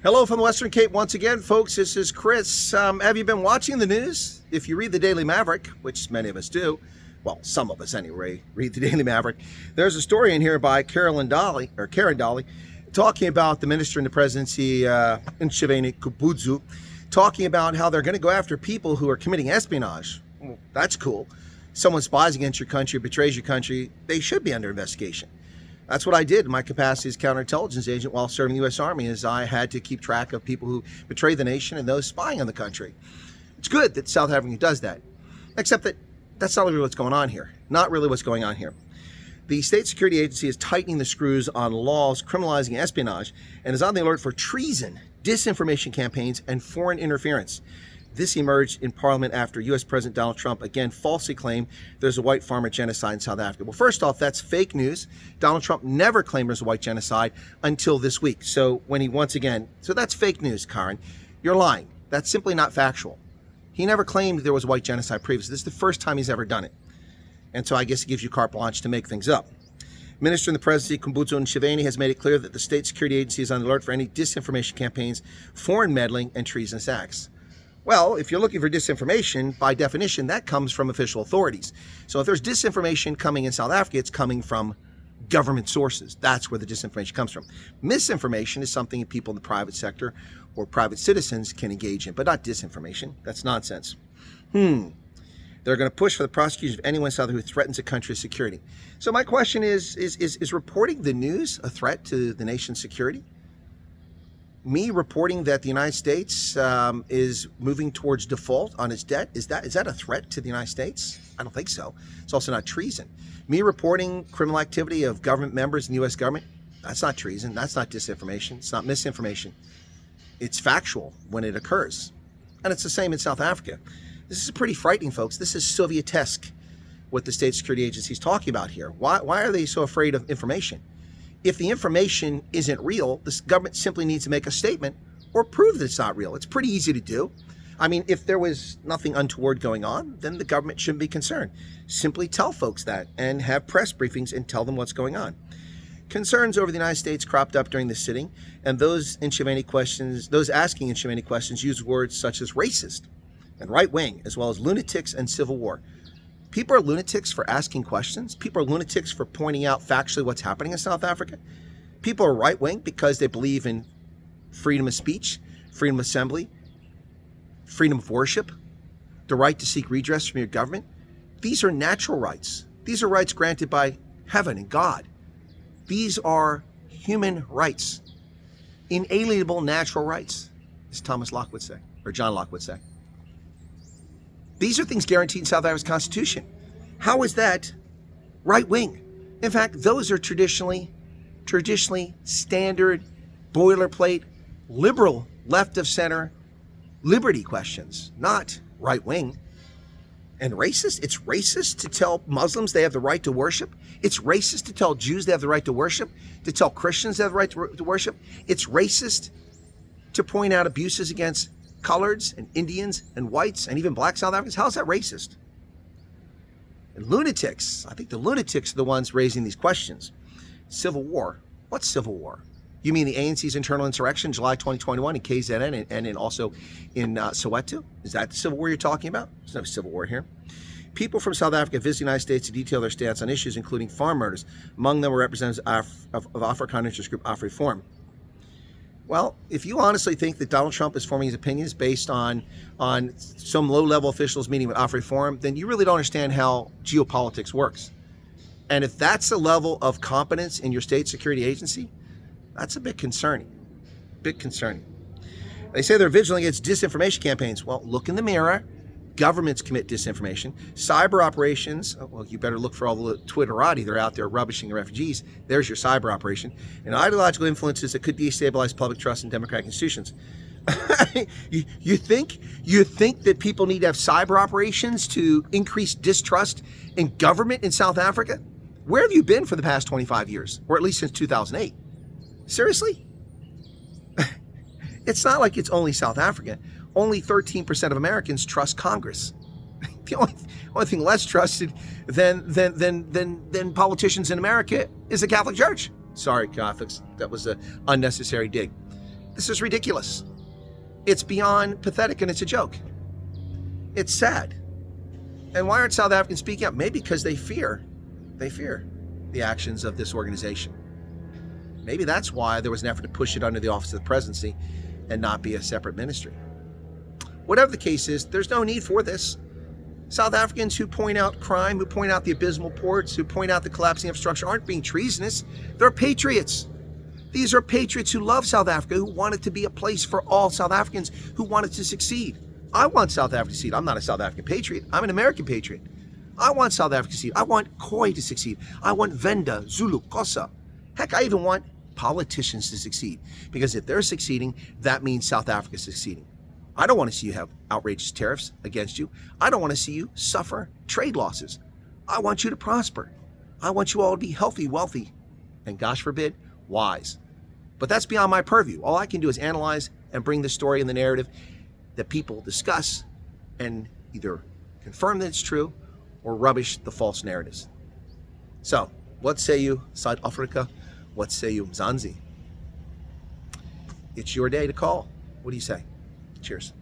Hello from the Western Cape once again, folks. This is Chris. Have you been watching the news? If you read the Daily Maverick, which many of us do, well, some of us anyway, read the Daily Maverick. There's a story in here by Karen Dolly, talking about the minister in the presidency, Nchiveni Kubudzu, talking about how they're going to go after people who are committing espionage. Well, that's cool. Someone spies against your country, betrays your country, they should be under investigation. That's what I did in my capacity as counterintelligence agent while serving the U.S. Army, is I had to keep track of people who betray the nation and those spying on the country. It's good that South Africa does that, except that that's not really what's going on here. Not really what's going on here. The State Security Agency is tightening the screws on laws criminalizing espionage and is on the alert for treason, disinformation campaigns, and foreign interference. This emerged in Parliament after U.S. President Donald Trump again falsely claimed there's a white farmer genocide in South Africa. Well, first off, that's fake news. Donald Trump never claimed there's a white genocide until this week. So that's fake news, Karen. You're lying. That's simply not factual. He never claimed there was a white genocide previously. This is the first time he's ever done it. And so I guess it gives you carte blanche to make things up. Minister in the presidency, Kubudzu Nchiveni, has made it clear that the State Security Agency is on alert for any disinformation campaigns, foreign meddling, and treasonous acts. Well, if you're looking for disinformation, by definition, that comes from official authorities. So if there's disinformation coming in South Africa, it's coming from government sources. That's where the disinformation comes from. Misinformation is something people in the private sector or private citizens can engage in, but not disinformation. That's nonsense. They're going to push for the prosecution of anyone in South Africa who threatens a country's security. So my question is reporting the news a threat to the nation's security? Me reporting that the United States is moving towards default on its debt, is that a threat to the United States? I don't think so. It's also not treason. Me reporting criminal activity of government members in the U.S. government, that's not treason. That's not disinformation. It's not misinformation. It's factual when it occurs. And it's the same in South Africa. This is pretty frightening, folks. This is Soviet-esque, what the State Security Agency is talking about here. Why are they so afraid of information? If the information isn't real, the government simply needs to make a statement or prove that it's not real. It's pretty easy to do. I mean, if there was nothing untoward going on, then the government shouldn't be concerned. Simply tell folks that and have press briefings and tell them what's going on. Concerns over the United States cropped up during the sitting, and those asking Nchiveni questions used words such as racist and right-wing, as well as lunatics and civil war. People are lunatics for asking questions. People are lunatics for pointing out factually what's happening in South Africa. People are right-wing because they believe in freedom of speech, freedom of assembly, freedom of worship, the right to seek redress from your government. These are natural rights. These are rights granted by heaven and God. These are human rights, inalienable natural rights, as Thomas Locke would say, or John Locke would say. These are things guaranteed in South Africa's Constitution. How is that right-wing? In fact, those are traditionally standard, boilerplate, liberal, left-of-center liberty questions, not right-wing. And racist? It's racist to tell Muslims they have the right to worship. It's racist to tell Jews they have the right to worship, to tell Christians they have the right to worship. It's racist to point out abuses against coloreds and Indians and whites and even black South Africans. How is that racist? And lunatics, I think the lunatics are the ones raising these questions. Civil war. What's civil war? You mean the ANC's internal insurrection, July 2021 in KZN and also in Soweto? Is that the civil war you're talking about? There's no civil war here. People from South Africa visit the United States to detail their stance on issues including farm murders. Among them were representatives of Afrikaner interest group AfriForum. Well, if you honestly think that Donald Trump is forming his opinions based on some low-level officials meeting with AfriForum, then you really don't understand how geopolitics works. And if that's the level of competence in your state security agency, that's a bit concerning. They say they're vigilant against disinformation campaigns. Well, look in the mirror. Governments commit disinformation. Cyber operations, well, you better look for all the Twitterati that are out there rubbishing the refugees. There's your cyber operation. And ideological influences that could destabilize public trust in democratic institutions. You think that people need to have cyber operations to increase distrust in government in South Africa? Where have you been for the past 25 years? Or at least since 2008? Seriously? It's not like it's only South Africa. Only 13% of Americans trust Congress. The only thing less trusted than politicians in America is the Catholic Church. Sorry, Catholics, that was an unnecessary dig. This is ridiculous. It's beyond pathetic, and it's a joke. It's sad. And why aren't South Africans speaking up? Maybe because they fear the actions of this organization. Maybe that's why there was an effort to push it under the office of the presidency and not be a separate ministry. Whatever the case is, there's no need for this. South Africans who point out crime, who point out the abysmal ports, who point out the collapsing infrastructure aren't being treasonous. They're patriots. These are patriots who love South Africa, who want it to be a place for all South Africans who want it to succeed. I want South Africa to succeed. I'm not a South African patriot. I'm an American patriot. I want South Africa to succeed. I want Khoi to succeed. I want Venda, Zulu, Xhosa. Heck, I even want politicians to succeed. Because if they're succeeding, that means South Africa is succeeding. I don't want to see you have outrageous tariffs against you. I don't want to see you suffer trade losses. I want you to prosper. I want you all to be healthy, wealthy, and gosh forbid, wise. But that's beyond my purview. All I can do is analyze and bring the story and the narrative that people discuss and either confirm that it's true or rubbish the false narratives. So, what say you, South Africa? What say you, Mzansi? It's your day to call. What do you say? Cheers.